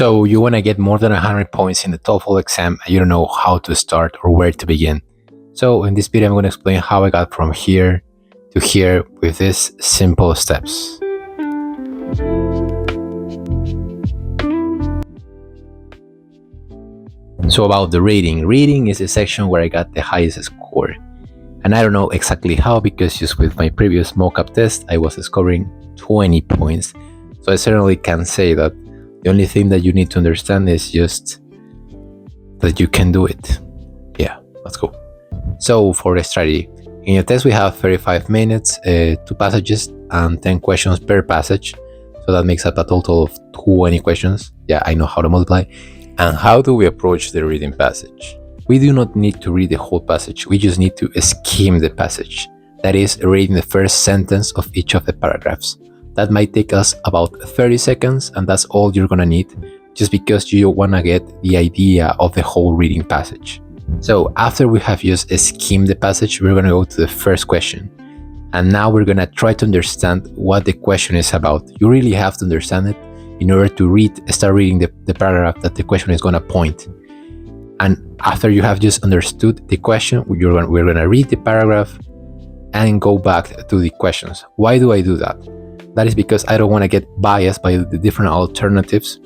So you want to get more than 100 points in the TOEFL exam and you don't know how to start or where to begin. So in this video, I'm going to explain how I got from here to here with these simple steps. So about the reading. Reading is a section where I got the highest score. And I don't know exactly how, because just with my previous mock-up test, I was scoring 20 points. So I certainly can say that the only thing that you need to understand is just that you can do it. Yeah, let's go. So for the strategy, in your test we have 35 minutes, 2 passages and 10 questions per passage. So that makes up a total of 20 questions. Yeah, I know how to multiply. And how do we approach the reading passage? We do not need to read the whole passage. We just need to skim the passage. That is, reading the first sentence of each of the paragraphs. That might take us about 30 seconds, and that's all you're gonna need, just because you wanna get the idea of the whole reading passage. So after we have just skimmed the passage, we're gonna go to the first question. And now we're gonna try to understand what the question is about. You really have to understand it in order to start reading the paragraph that the question is gonna point. And after you have just understood the question, we're gonna read the paragraph and go back to the questions. Why do I do that? That is because I don't want to get biased by the different alternatives,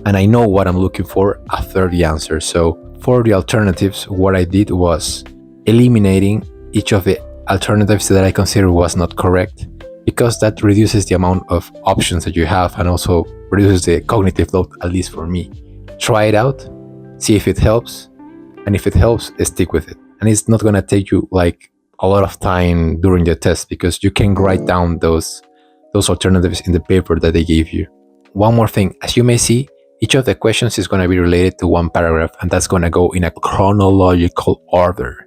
and I know what I'm looking for after the answer. So for the alternatives, what I did was eliminating each of the alternatives that I consider was not correct, because that reduces the amount of options that you have and also reduces the cognitive load, at least for me. Try it out, see if it helps, and if it helps, stick with it. And it's not going to take you like a lot of time during the test, because you can write down those alternatives in the paper that they gave you. One more thing, as you may see, each of the questions is going to be related to one paragraph, and that's going to go in a chronological order.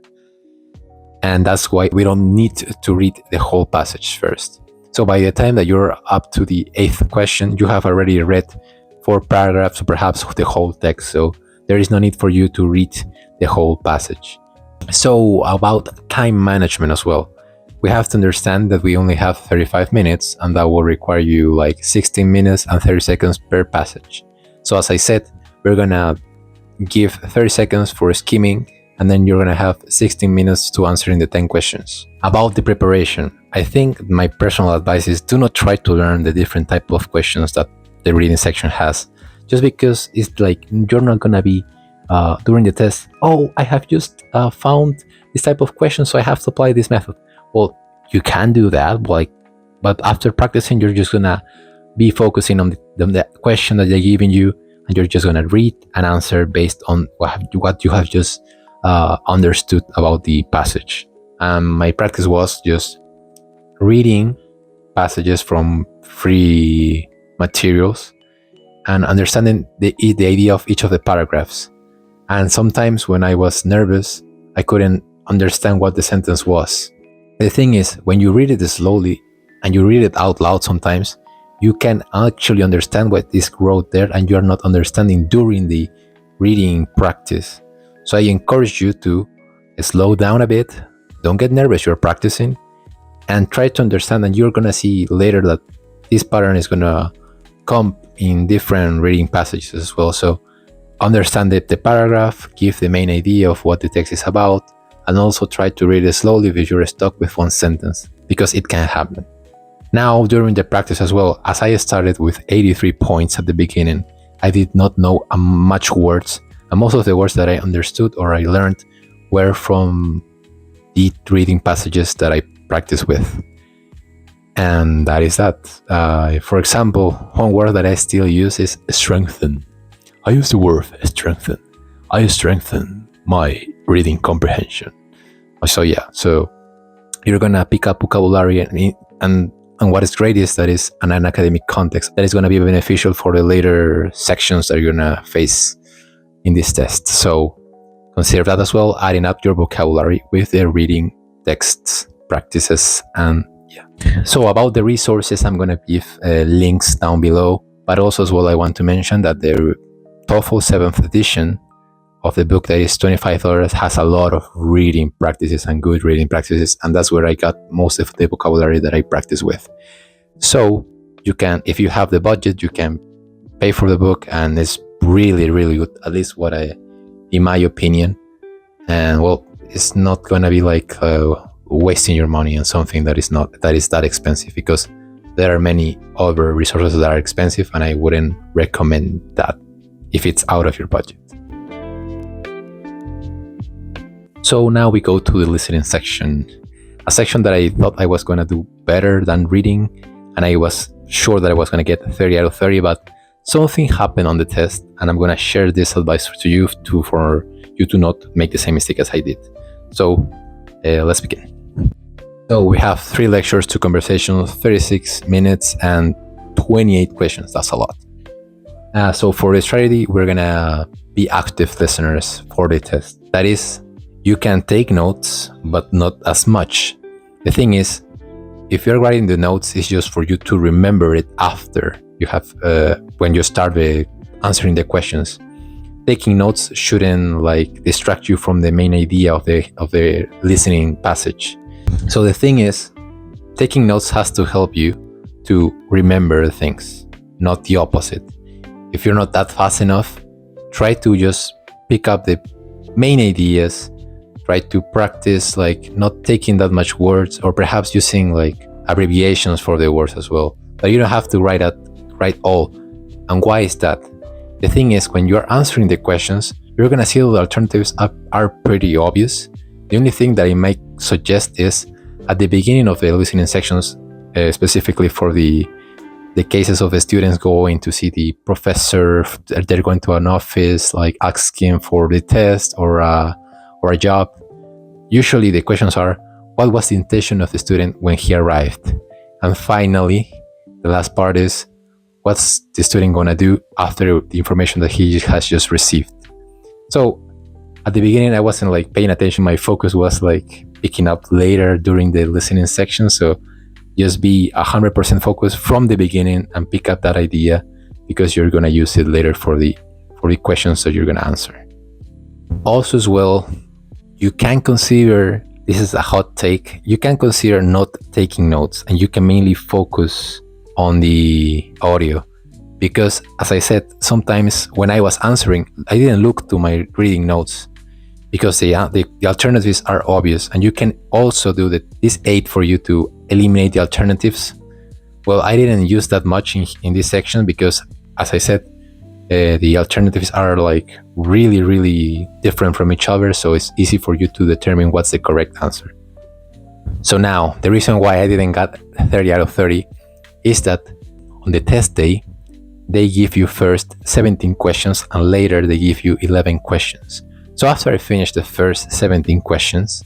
And that's why we don't need to read the whole passage first. So by the time that you're up to the 8th question, you have already read 4 paragraphs or perhaps the whole text. So there is no need for you to read the whole passage. So about time management as well. We have to understand that we only have 35 minutes, and that will require you like 16 minutes and 30 seconds per passage. So as I said, we're gonna give 30 seconds for skimming, and then you're gonna have 16 minutes to answering the 10 questions. About the preparation, I think my personal advice is do not try to learn the different type of questions that the reading section has, just because it's like you're not gonna be during the test, oh, I have just found this type of question, so I have to apply this method. Well, you can do that, but after practicing, you're just gonna be focusing on the question that they're giving you, and you're just gonna read and answer based on what you have just understood about the passage. My practice was just reading passages from free materials and understanding the idea of each of the paragraphs. And sometimes when I was nervous, I couldn't understand what the sentence was. The thing is, when you read it slowly and you read it out loud sometimes, you can actually understand what is wrote there, and you're not understanding during the reading practice. So I encourage you to slow down a bit, don't get nervous, you're practicing, and try to understand, and you're gonna see later that this pattern is gonna come in different reading passages as well. So understand the paragraph, give the main idea of what the text is about, and also try to read it slowly if you're stuck with one sentence, because it can happen. Now, during the practice as well, as I started with 83 points at the beginning, I did not know much words, and most of the words that I understood or I learned were from the reading passages that I practiced with. And that is that. For example, one word that I still use is strengthen. I use the word strengthen. I strengthen my reading comprehension. So yeah, so you're gonna pick up vocabulary, and what is great is that is an academic context that is gonna be beneficial for the later sections that you're gonna face in this test. So consider that as well, adding up your vocabulary with the reading texts, practices, and yeah. So about the resources, I'm gonna give links down below, but also as well I want to mention that the TOEFL 7th edition of the book, that is $25, has a lot of reading practices and good reading practices, and that's where I got most of the vocabulary that I practice with. So you can, if you have the budget, you can pay for the book, and it's really, really good, at least in my opinion. And well, it's not gonna be like wasting your money on something that is that expensive, because there are many other resources that are expensive, and I wouldn't recommend that if it's out of your budget. So now we go to the listening section, a section that I thought I was gonna do better than reading, and I was sure that I was gonna get 30 out of 30, but something happened on the test, and I'm gonna share this advice to you for you to not make the same mistake as I did. So let's begin. So we have 3 lectures, 2 conversations, 36 minutes, and 28 questions. That's a lot. So for the strategy, we're gonna be active listeners for the test. That is, you can take notes, but not as much. The thing is, if you're writing the notes, it's just for you to remember it after you have, when you start answering the questions. Taking notes shouldn't like distract you from the main idea of the listening passage. So the thing is, taking notes has to help you to remember things, not the opposite. If you're not that fast enough, try to just pick up the main ideas. Try to practice like not taking that much words, or perhaps using like abbreviations for the words as well. But you don't have to write all. And why is that? The thing is, when you're answering the questions, you're gonna see the alternatives are pretty obvious. The only thing that I might suggest is at the beginning of the listening sections, specifically for the cases of the students going to see the professor, they're going to an office, like asking for the test or a job. Usually the questions are, what was the intention of the student when he arrived? And finally, the last part is, what's the student gonna do after the information that he has just received? So at the beginning, I wasn't like paying attention. My focus was like picking up later during the listening section. So just be 100% focused from the beginning and pick up that idea, because you're gonna use it later for the questions that you're gonna answer. Also as well, you can consider, this is a hot take, you can consider not taking notes, and you can mainly focus on the audio, because as I said, sometimes when I was answering, I didn't look to my reading notes because the alternatives are obvious, and you can also do this aid for you to eliminate the alternatives. Well, I didn't use that much in this section because, as I said, the alternatives are like really, really different from each other, so it's easy for you to determine what's the correct answer. So now, the reason why I didn't get 30 out of 30 is that on the test day, they give you first 17 questions and later they give you 11 questions. So after I finished the first 17 questions,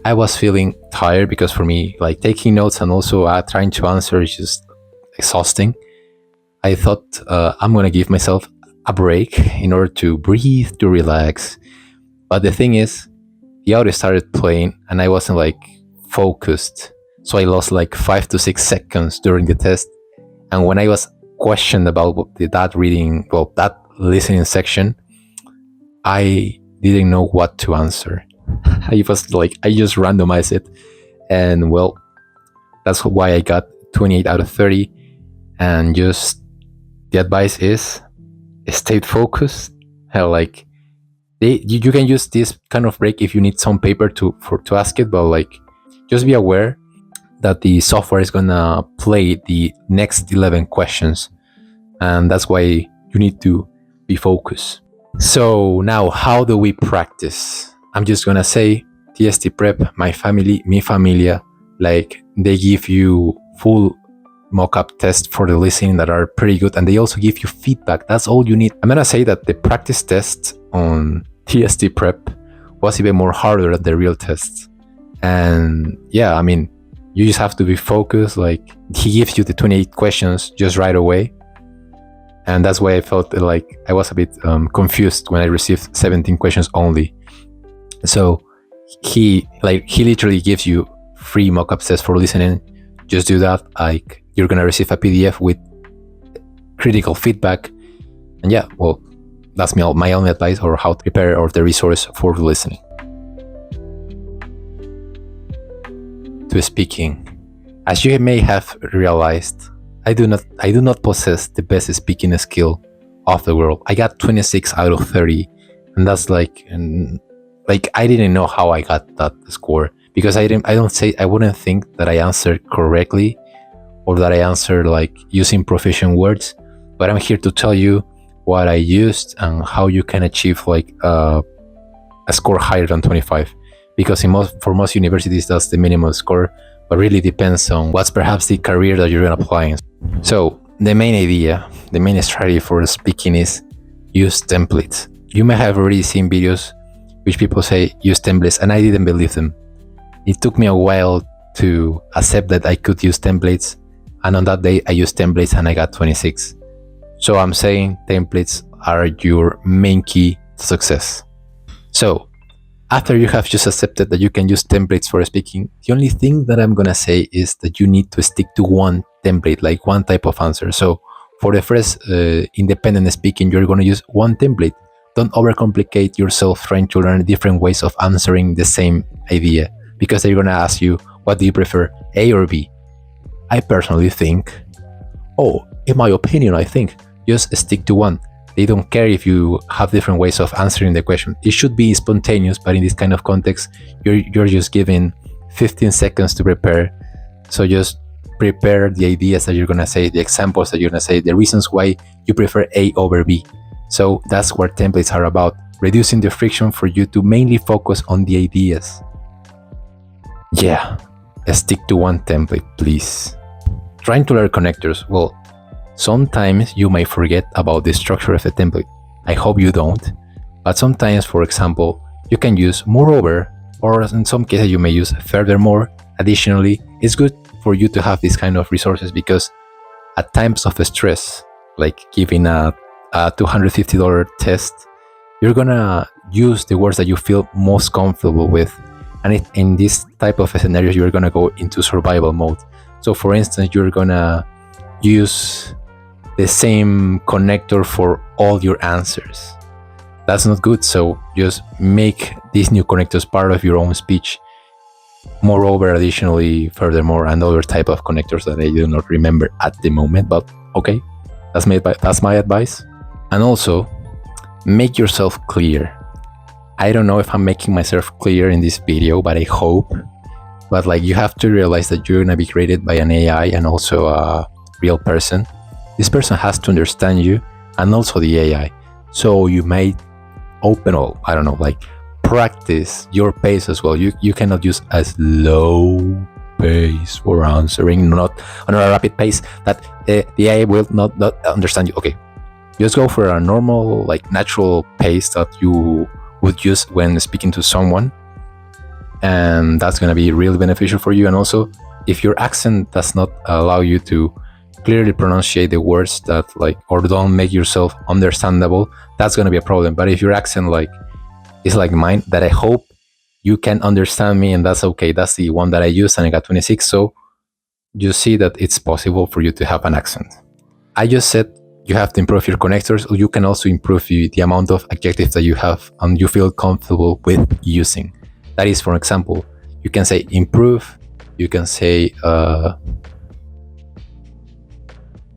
I was feeling tired, because for me, like taking notes and also trying to answer is just exhausting. I thought I'm gonna give myself a break in order to breathe, to relax. But the thing is, the audio started playing and I wasn't like focused. So I lost like 5 to 6 seconds during the test. And when I was questioned about that listening section, I didn't know what to answer. I just randomized it. And well, that's why I got 28 out of 30. And just the advice is stay focused. You can use this kind of break if you need some paper to ask it, but like just be aware that the software is gonna play the next 11 questions, and that's why you need to be focused. So now, how do we practice? I'm just gonna say TST Prep, My Family, Mi Familia, like they give you full mock-up tests for the listening that are pretty good, and they also give you feedback. That's all you need. I'm gonna say that the practice test on TST Prep was even more harder than the real tests. And yeah, I mean, you just have to be focused. Like he gives you the 28 questions just right away, and that's why I felt like I was a bit confused when I received 17 questions only. So he literally gives you free mock-up tests for listening. Just do that. Like you're gonna receive a PDF with critical feedback, and yeah, well, that's my only advice, or how to prepare, or the resource for listening. To speaking, as you may have realized, I do not possess the best speaking skill of the world. I got 26 out of 30, and that's like I didn't know how I got that score, because I wouldn't think that I answered correctly, or that I answered like using proficient words. But I'm here to tell you what I used and how you can achieve like a score higher than 25, because for most universities that's the minimum score, but really depends on what's perhaps the career that you're going to apply in. So the main strategy for speaking is use templates. You may have already seen videos which people say use templates, and I didn't believe them. It took me a while to accept that I could use templates, and on that day I used templates and I got 26. So I'm saying templates are your main key to success. So after you have just accepted that you can use templates for speaking, the only thing that I'm gonna say is that you need to stick to one template, like one type of answer. So for the first independent speaking, you're gonna use one template. Don't overcomplicate yourself trying to learn different ways of answering the same idea, because they're gonna ask you, what do you prefer, A or B? I personally think, in my opinion, I think just stick to one. They don't care if you have different ways of answering the question. It should be spontaneous, but in this kind of context, you're just given 15 seconds to prepare. So just prepare the ideas that you're gonna say, the examples that you're gonna say, the reasons why you prefer A over B. So that's what templates are about, reducing the friction for you to mainly focus on the ideas. Yeah, stick to one template, please. Trying to learn connectors. Well, sometimes you may forget about the structure of a template. I hope you don't. But sometimes, for example, you can use moreover, or in some cases you may use furthermore. Additionally, it's good for you to have these kind of resources, because at times of stress, like giving a $250 test, you're gonna use the words that you feel most comfortable with. And in this type of scenarios, you're gonna go into survival mode. So for instance, you're gonna use the same connector for all your answers. That's not good. So just make these new connectors part of your own speech. Moreover, additionally, furthermore, and other type of connectors that I do not remember at the moment, but okay, that's my advice. And also, make yourself clear. I don't know if I'm making myself clear in this video, but I hope. But like, you have to realize that you're gonna be created by an AI and also a real person. This person has to understand you and also the AI. So you may practice your pace as well. You cannot use a slow pace for answering, not on a rapid pace that the AI will not understand you. Okay, just go for a normal, like natural pace that you would use when speaking to someone, and that's going to be really beneficial for you. And also, if your accent does not allow you to clearly pronunciate the words that or don't make yourself understandable, that's going to be a problem. But if your accent is like mine, that I hope you can understand me, and that's okay. That's the one that I used and I got 26. So you see that it's possible for you to have an accent. I just said you have to improve your connectors. You can also improve the amount of adjectives that you have and you feel comfortable with using. That is, for example, you can say improve, you can say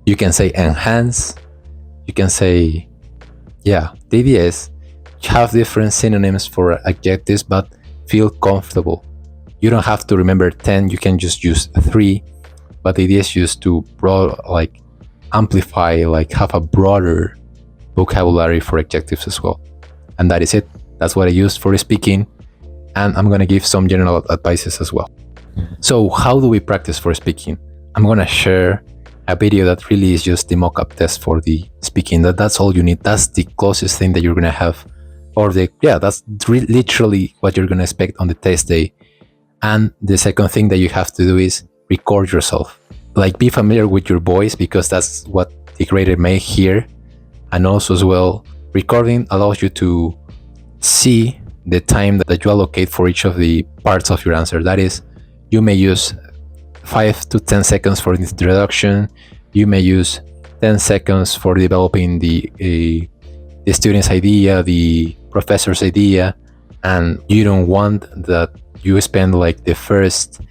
enhance, you can say, the idea is have different synonyms for adjectives, but feel comfortable. You don't have to remember 10, you can just use 3, but the idea is just to amplify, have a broader vocabulary for adjectives as well. And that is it. That's what I used for speaking, and I'm going to give some general advices as well. So how do we practice for speaking? I'm going to share a video that really is just the mock-up test for the speaking. That's all you need. That's the closest thing that you're going to have, or that's literally what you're going to expect on the test day. And the second thing that you have to do is record yourself. Be familiar with your voice, because that's what the grader may hear. And also as well, recording allows you to see the time that you allocate for each of the parts of your answer. That is, you may use 5 to 10 seconds for the introduction. You may use 10 seconds for developing the student's idea, the professor's idea, and you don't want that you spend the first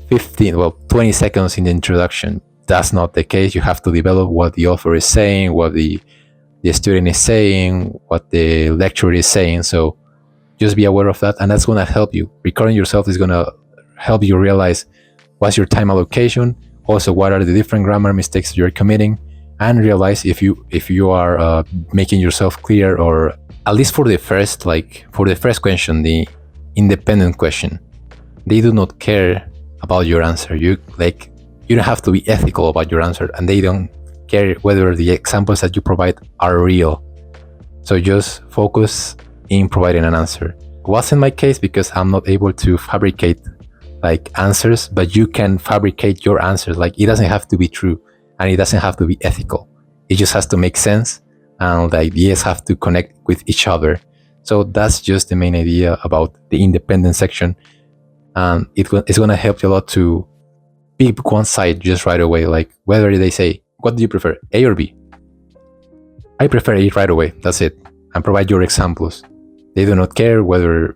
20 seconds in the introduction. That's not the case. You have to develop what the author is saying, what the the student is saying, what the lecturer is saying. So just be aware of that, and that's going to help you. Recording yourself is going to help you realize what's your time allocation, also what are the different grammar mistakes you're committing, and realize if you are making yourself clear, or at least for the first question, the independent question. They do not care about your answer. You don't have to be ethical about your answer, and they don't care whether the examples that you provide are real. So just focus in providing an answer. It wasn't my case because I'm not able to fabricate answers, but you can fabricate your answers. It doesn't have to be true, and it doesn't have to be ethical. It just has to make sense, and the ideas have to connect with each other. So that's just the main idea about the independent section, and it's going to help you a lot to pick one side just right away. Whether they say, what do you prefer, A or B? I prefer A right away. That's it. And provide your examples. They do not care whether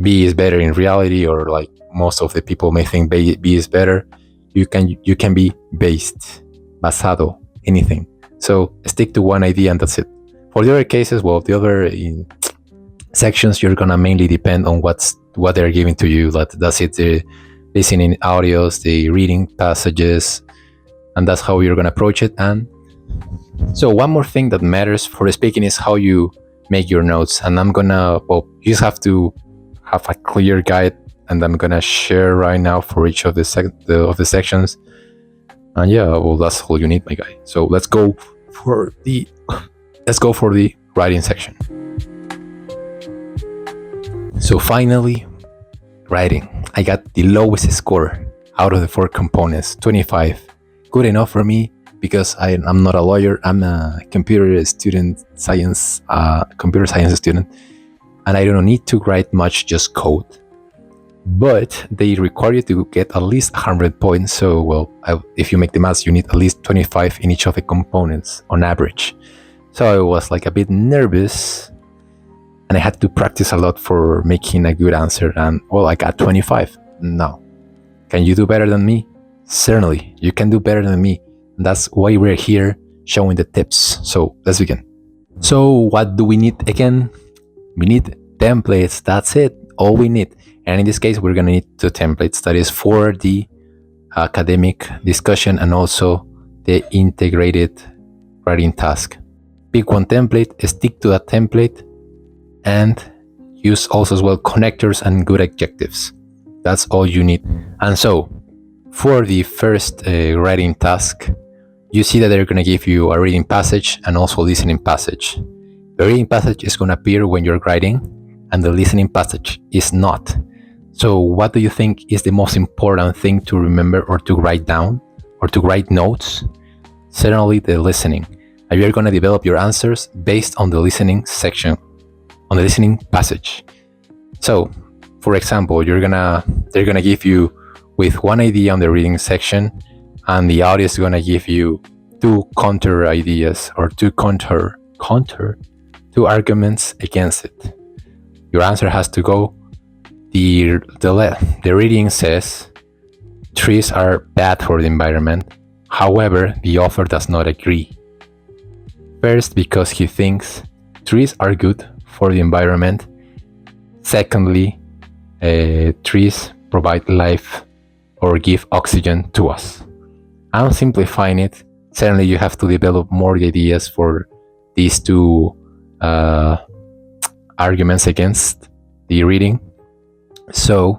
B is better in reality, or most of the people may think B is better. You can be basado, anything. So stick to one idea, and that's it. For the other cases, the other sections, you're gonna mainly depend on what they're giving to you. That's it. The listening audios, the reading passages, and that's how you're gonna approach it. And so one more thing that matters for speaking is how you make your notes. And I'm gonna, you just have to have a clear guide, and I'm gonna share right now for each of the sections. And that's all you need, my guy. So let's go for the writing section. So finally, writing. I got the lowest score out of the 4 components, 25. Good enough for me, because I'm not a lawyer. I'm a computer science student, and I don't need to write much, just code. But they require you to get at least 100 points. So, if you make the math, you need at least 25 in each of the components on average. So I was a bit nervous, and I had to practice a lot for making a good answer. And I got 25. Now, can you do better than me? Certainly, you can do better than me. And that's why we're here showing the tips. So let's begin. So what do we need again? We need templates. That's it. All we need. And in this case, we're going to need 2 templates. That is for the academic discussion and also the integrated writing task. Pick one template, stick to that template, and use also as well connectors and good adjectives. That's all you need. And so for the first writing task, you see that they're going to give you a reading passage and also listening passage. The reading passage is going to appear when you're writing, and the listening passage is not. So what do you think is the most important thing to remember, or to write down, or to write notes? Certainly the listening. And you're going to develop your answers based on the listening section, on the listening passage. So, for example, they're gonna give you with one idea on the reading section, and the audio is gonna give you 2 counter ideas, or 2 arguments against it. Your answer has to go. The reading says trees are bad for the environment. However, the author does not agree. First, because he thinks trees are good for the environment. Secondly, trees provide life or give oxygen to us. I'm simplifying it. Certainly, you have to develop more ideas for these 2 arguments against the reading. So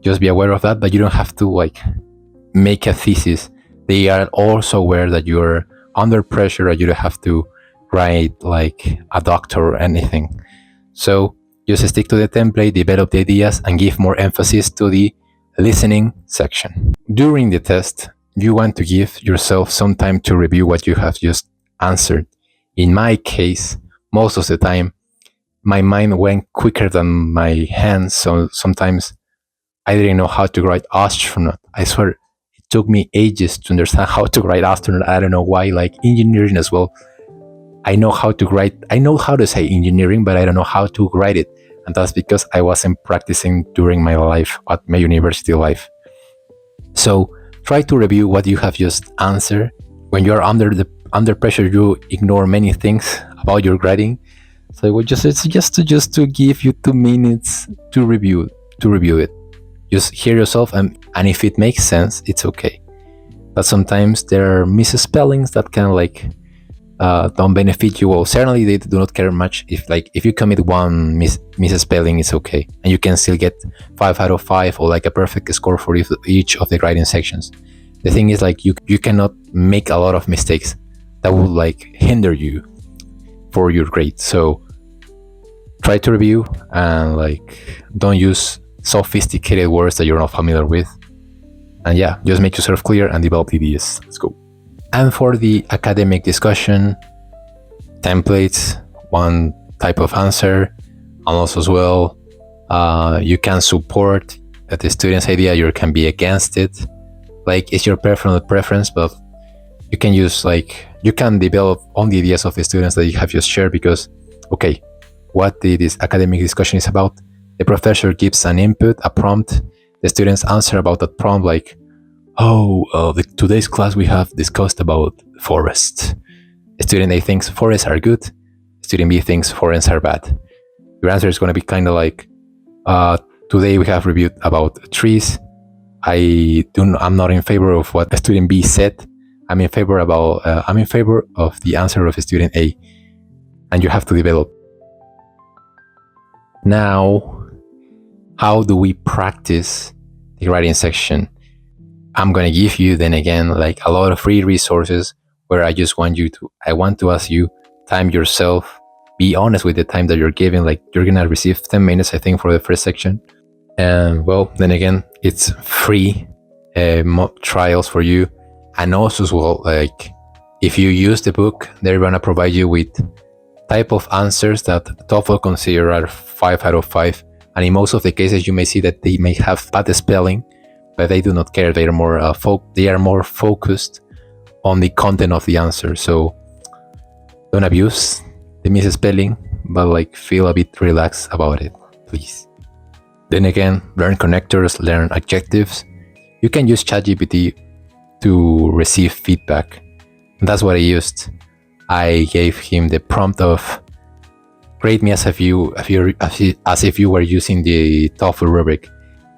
just be aware of that, but you don't have to make a thesis. They are also aware that you're under pressure, and you don't have to write a doctor or anything. So just stick to the template, develop the ideas, and give more emphasis to the listening section. During the test, you want to give yourself some time to review what you have just answered. In my case, most of the time, my mind went quicker than my hands, so sometimes I didn't know how to write astronaut. I swear, it took me ages to understand how to write astronaut. I don't know why. Engineering as well, I know how to say engineering, but I don't know how to write it. And that's because I wasn't practicing during my life, at my university life. So try to review what you have just answered when you're under under pressure you ignore many things about your grading. So I would just suggest to give you 2 minutes to review it. Just hear yourself, and if it makes sense, it's okay. But sometimes there are misspellings that can don't benefit you. Well, certainly they do not care much. If you commit one misspelling, it's okay, and you can still get 5 out of 5 or like a perfect score for each of the grading sections. The thing is, you cannot make a lot of mistakes that would hinder you for your grade. So try to review and don't use sophisticated words that you're not familiar with. And yeah, just make yourself clear and develop ideas. Let's go. And for the academic discussion, templates, one type of answer, and also as well, you can support the student's idea, you can be against it. It's your personal preference, but you can use you can develop on the ideas of the students that you have just shared, because okay, what this academic discussion is about, the professor gives an input, a prompt, the students answer about that prompt, today's class we have discussed about forests. Student A thinks forests are good, student B thinks forests are bad. Your answer is going to be kind of today we have reviewed about trees. I'm not in favor of what student B said. I'm in favor of the answer of student A, and you have to develop. Now, how do we practice the writing section? I'm going to give you then again a lot of free resources where I want to ask you, time yourself, be honest with the time that you're giving. You're going to receive 10 minutes, I think, for the first section. And well, then again, it's free mock trials for you. And also as well, if you use the book, they're going to provide you with type of answers that TOEFL consider are 5 out of 5. And in most of the cases, you may see that they may have bad spelling, but they do not care. They are more focused on the content of the answer. So don't abuse the misspelling, but feel a bit relaxed about it, please. Then again, learn connectors, learn adjectives. You can use ChatGPT to receive feedback. And that's what I used. I gave him the prompt of grade me as if you were using the TOEFL rubric.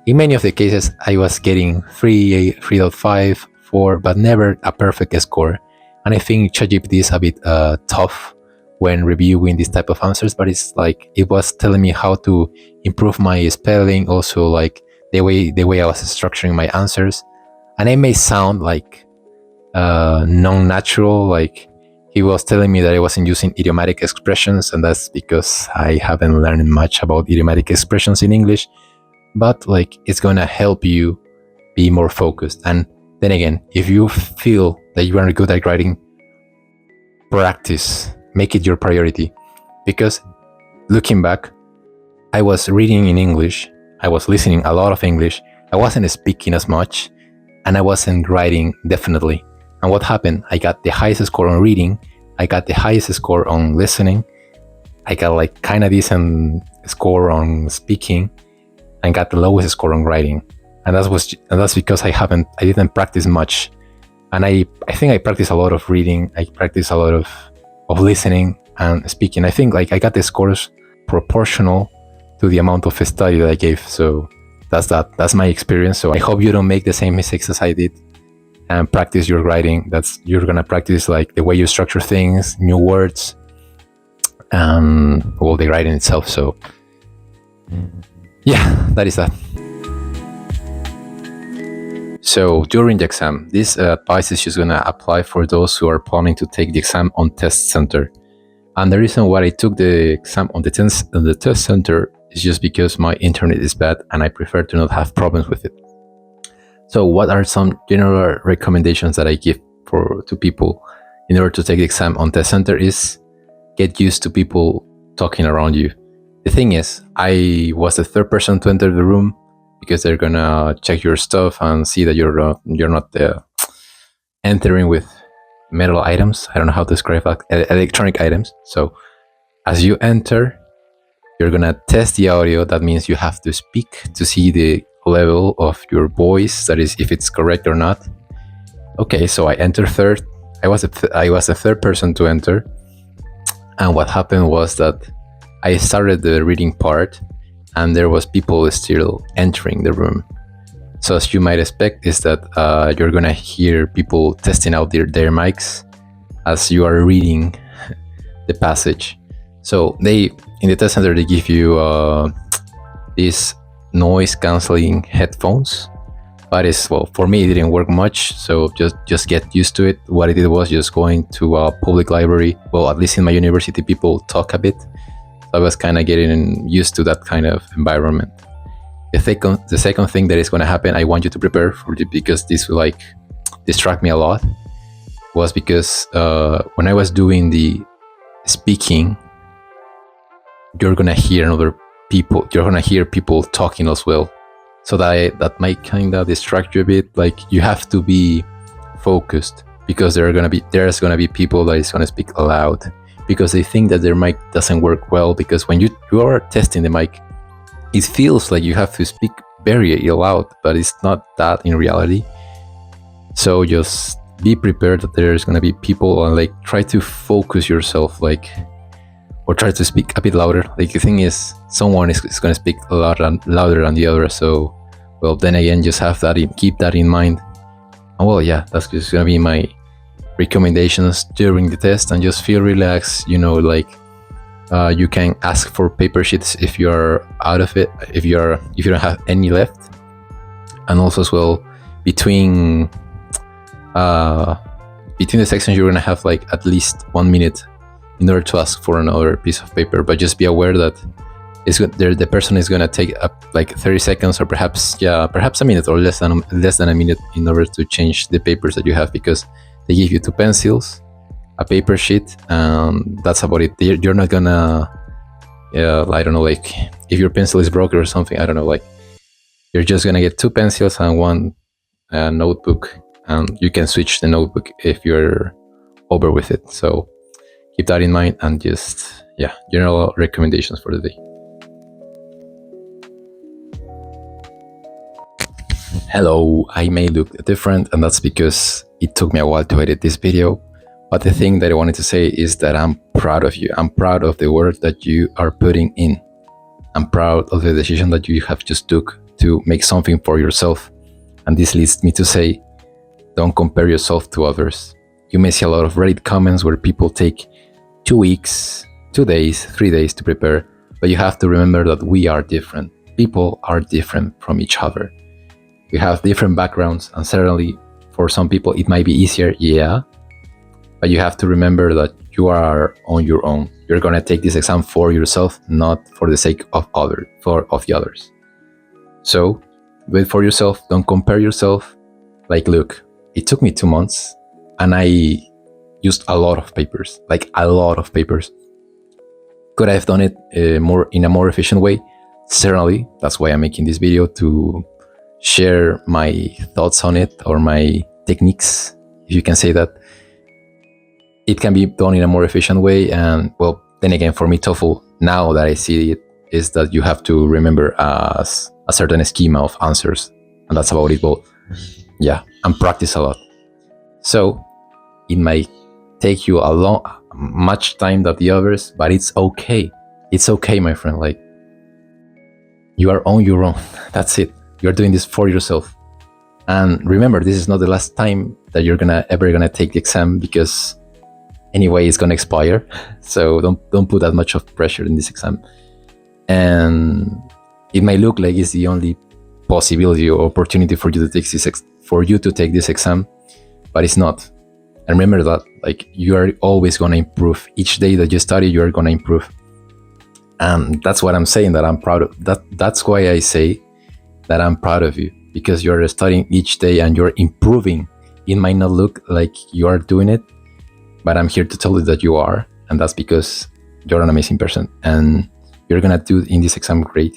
In many of the cases, I was getting 3, 3.5, 4, but never a perfect score. And I think ChatGPT is a bit tough when reviewing this type of answers, but it's it was telling me how to improve my spelling, also the way I was structuring my answers. And it may sound non-natural, he was telling me that I wasn't using idiomatic expressions, and that's because I haven't learned much about idiomatic expressions in English. But it's gonna help you be more focused. And then again, if you feel that you are good at writing, practice, make it your priority. Because looking back, I was reading in English, I was listening a lot of English, I wasn't speaking as much, and I wasn't writing definitely. And what happened? I got the highest score on reading, I got the highest score on listening, I got kind of decent score on speaking, and got the lowest score on writing. And that's because I didn't practice much. And I think I practiced a lot of reading, I practiced a lot of listening and speaking. I think I got the scores proportional to the amount of study that I gave. So that's my experience. So I hope you don't make the same mistakes as I did, and practice your writing. You're gonna practice the way you structure things, new words, and the writing itself. So yeah, that is that. So during the exam, this advice is just gonna apply for those who are planning to take the exam on test center. And the reason why I took the exam on the test center is just because my internet is bad and I prefer to not have problems with it. So what are some general recommendations that I give to people in order to take the exam on test center is get used to people talking around you. The thing is, I was the third person to enter the room because they're gonna check your stuff and see that you're not entering with metal items. I don't know how to describe that, electronic items. So as you enter, you're gonna test the audio. That means you have to speak to see the level of your voice, that is if it's correct or not. Okay, so I enter third. I was the third person to enter, and what happened was that I started the reading part, and there was people still entering the room. So as you might expect, is that you're gonna hear people testing out their mics as you are reading the passage. So they in the test center they give you these noise canceling headphones, but it's, well, for me it didn't work much, so just get used to it. What I did was just going to a public library. Well, at least in my university people talk a bit, so I was kind of getting used to that kind of environment. The second thing that is going to happen, I want you to prepare for it, because this will like distract me a lot, was because when I was doing the speaking, you're gonna hear people talking as well, so that might kind of distract you a bit. Like, you have to be focused, because there's gonna be people that is gonna speak loud, because they think that their mic doesn't work well, because when you are testing the mic, it feels like you have to speak very loud, but it's not that in reality. So just be prepared that there's gonna be people, and like try to focus yourself, like, or try to speak a bit louder. Like, the thing is, someone is gonna speak louder than the other. So, well, then again, just keep that in mind. And well, yeah, that's just gonna be my recommendations during the test, and just feel relaxed. Like, you can ask for paper sheets if you're out of it, if you don't have any left. And also as well, between the sections, you're gonna have like at least 1 minute in order to ask for another piece of paper. But just be aware that the person is gonna take up like 30 seconds, or perhaps a minute, or less than a minute, in order to change the papers that you have, because they give you 2 pencils, a paper sheet, and that's about it. You're not gonna, I don't know, like, if your pencil is broken or something, I don't know, like, you're just gonna get 2 pencils and 1 notebook, and you can switch the notebook if you're over with it. So keep that in mind, and just, general recommendations for the day. Hello, I may look different, and that's because it took me a while to edit this video. But the thing that I wanted to say is that I'm proud of you. I'm proud of the work that you are putting in. I'm proud of the decision that you have just took to make something for yourself. And this leads me to say, don't compare yourself to others. You may see a lot of Reddit comments where people take 2 weeks, 2 days, 3 days to prepare, but you have to remember that we are different. People are different from each other. We have different backgrounds, and certainly for some people it might be easier, but you have to remember that you are on your own. You're gonna take this exam for yourself, not for the sake of the others. So do it for yourself. Don't compare yourself. Like, look, it took me 2 months, and I used a lot of papers. Could I have done it in a more efficient way? Certainly. That's why I'm making this video, to share my thoughts on it, or my techniques, if you can say that. It can be done in a more efficient way. And well, then again, for me, TOEFL, now that I see it, is that you have to remember a certain schema of answers, and that's about it. Well, and practice a lot. So it might take you much time than the others, but it's okay. It's okay, my friend. Like, you are on your own. That's it. You're doing this for yourself. And remember, this is not the last time that you're ever gonna take the exam, because anyway, it's gonna expire. So don't put that much of pressure in this exam. And it may look like it's the only possibility or opportunity for you to take this exam, but it's not. And remember that, like, you are always gonna improve. Each day that you study, you are gonna improve. And that's what I'm saying, that I'm proud of. That's why I say that I'm proud of you, because you're studying each day and you're improving. It might not look like you are doing it, but I'm here to tell you that you are, and that's because you're an amazing person, and you're gonna do in this exam great.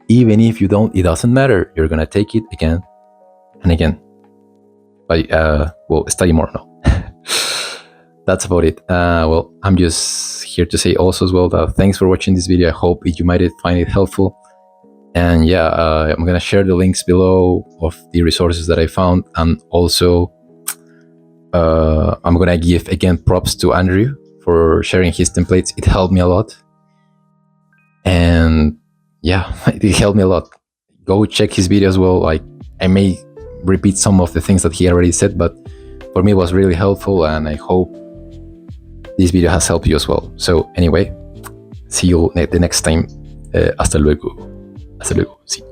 Even if you don't, it doesn't matter. You're gonna take it again and again. But study more now. That's about it. Well, I'm just here to say also as well that thanks for watching this video. I hope you might find it helpful. And I'm gonna share the links below of the resources that I found, and also I'm gonna give again props to Andrew for sharing his templates. It helped me a lot, and yeah, it helped me a lot. Go check his video as well. Like, I may repeat some of the things that he already said, but for me it was really helpful, and I hope this video has helped you as well. So anyway, see you the next time. Hasta luego. Hasta luego. Sí.